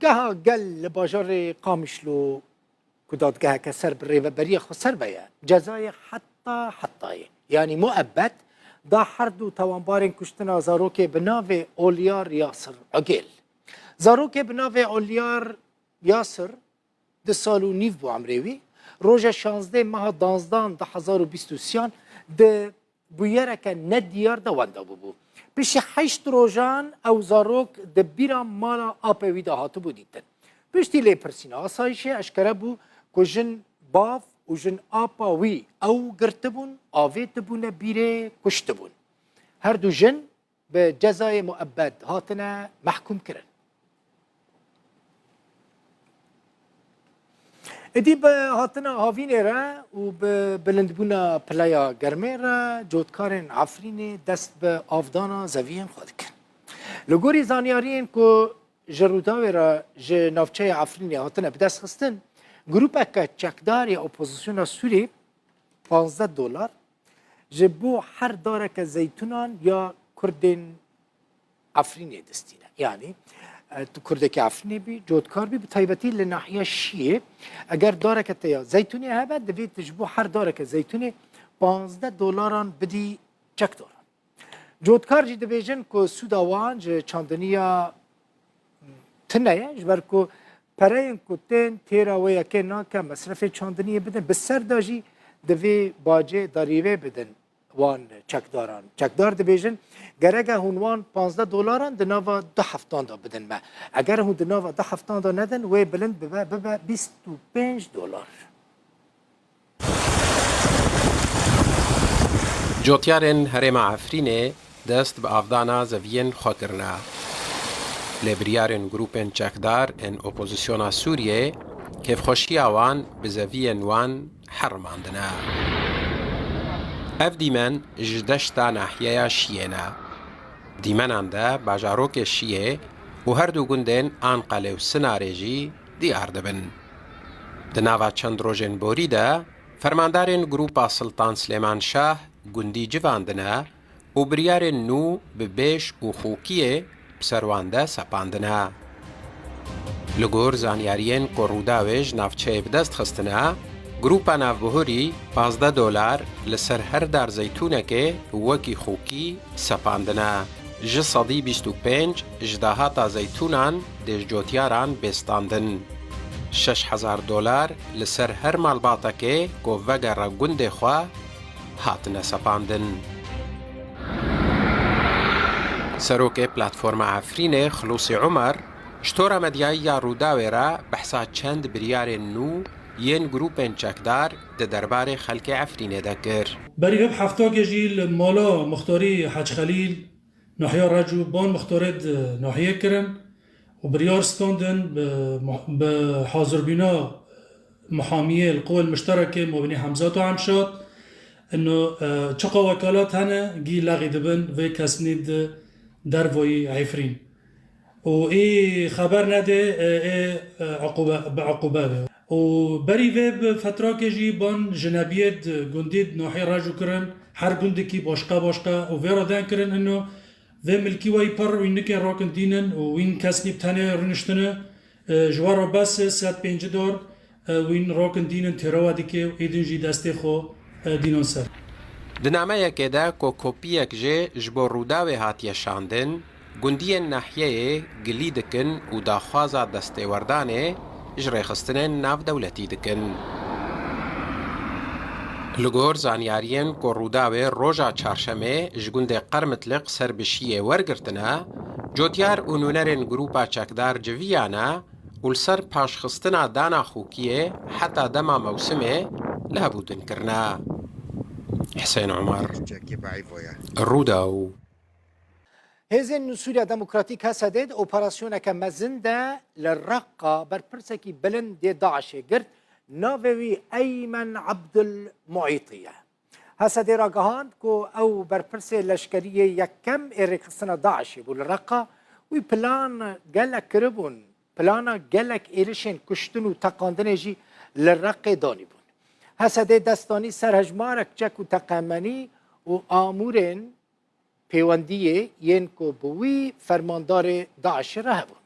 دادگاه گل لباجار قامشلو که دادگاه که سر بریوبری خود سر بیا جزای حتی یعنی مؤبد دا هر دو توانبارین کشتن زاروک بناو اولیار یاسر عقیل. زاروک بناو اولیار یاسر 2 سال و نیو بو عمروی روژ 16 ماه 12 2023 ده بویره که ندیار دوانده بو. پیش 8 روزان او زاروک ده بیرام مالا آپوی ده هاتو بو دیتن. پشتی لی پرسینا آسایشه اشکره بو که جن باف و جن آپاوی او گرتبون آویتبون بیره کشتبون. هر دو جن به جزای مؤبد هاتنا محکوم کرن. ادی به هاتنا هاوینه را و به بلندبونا پلایا گرمه را جودکارن عفرین دست به آفدانا زوین خود کن. لگوری زانیارین که جروداوی را نافچه عفرین هاتنا به دست خستن گروپ که چکداری اپوزیسیون سوری $15 جبو هر داره که زیتونان یا کردین عفرین دستینه. یعنی تو کرده که عفرینه بی جودکار بی بطایبتی لناحیه شیعه اگر داره که تیا زیتونی هبه دوید تجبو هر داره که زیتونی $15 بدی چک دارن. جودکار جی دویجن که سوداوان جه چاندنیا تنه جبر که پرین کتن تیرا و یکی ناکه مصرف چاندنیه بدن بسر داجی دوی باجه داریوه بدن وان چکداران. چکدار دویجن گرگه هونوان $15 دناوا 2 هفتان دا بدن ما. اگر هون دناوا 2 هفتان دا ندن و بلند ببا $25. جوتیارن هرم عفرینه دست به افدانا زوین خاکرنا. لبریارن گروپن چکدار ان اپوزیسیونا سوریه کیف خوشی آوان به زوین وان حرماندنا. اف دیمن جدشتا ناحیه شیعنا. دیمن انده باجاروک شیعه و هر دو گندن آنقله و سنارجی دیار دبن. دناوا چند روژن بوری ده فرماندارن گروپا سلطان سلیمان شاه گندی جواندنا و بریارن نو به بیش و خوکیه بسروانده سپاندنا. لگور زانیارین که روداویج نافچه بدست خستنا گروپا نافبهوری $15 لسر هر دار زیتونه که وکی خوکی سپاندنا. جسادی 25 جداهاتا زیتونان دیج جوتیاران بستاندن. $6,000 لسر هر مالباتا که وگر را گنده خواه هاتن سپاندن. سروک پلاتفورم عفرین خلوص عمر شطور مدیایی روداوی را بحثا چند بریار نو ین گروپن چکدار ده دربار خلق عفرینه دکر. بری وب هفته جیل مالا مختاری حج خلیل ناحیه رجو بان مختارد ناحیه کرن و بریار ستاندن به حاضر بینا محامیه القوى المشتركه مبني حمزات و عمشات انه چقا وکالات هنه گی لغی دبن و کسنید در وی عفرین و ای خبر نده ای عقوبه و بری وب فتره که جی بان جنبیت گندید ناحیه راجو کرن هر گنده کی باشقا و ویرا دن کرن انه و ملکی وی پر وین که راکن دینن و وین کسنی بتنه رنشتنه جوار بس $150 وین راکن دینن تراوا دیگه ایدن جی دسته خو دینون سر. دنامه یکی ده که کپیک جه جبور روداوی هاتیه شاندن گندی ناحیه گلی دکن و داخوازا دسته وردانه اجرای خستنه ناف دولتی دکن. لگور زانیارین که روداوی روژا چارشمه جگنده قرمطلق سر بشیه ورگرتنه جوتیار اونونرین گروپا چکدار جویانه ولسر پاش خستنا دانا خوکیه حتی دما موسمه لهبودن کرنا. حسين عمر الروداو. هزن سوريا ديمقراطيك هسدد اوبراسيون كمزنده للرقه بربرسكي بلند داعش قرد نافوي ايمن عبد المعيطيه هسدي راقهان كو او بربرسي لشكريه يكم اريك السنه داعش بول الرقه وي بلان قالك كربون بلانا قالك ايرشين كشتنو تقاندنجي للرقه دانيبون هسده دستانی سرهجمارک چک و تقمنی و آمورن پیوندیه ین کو بوی فرماندار داعش رهبون.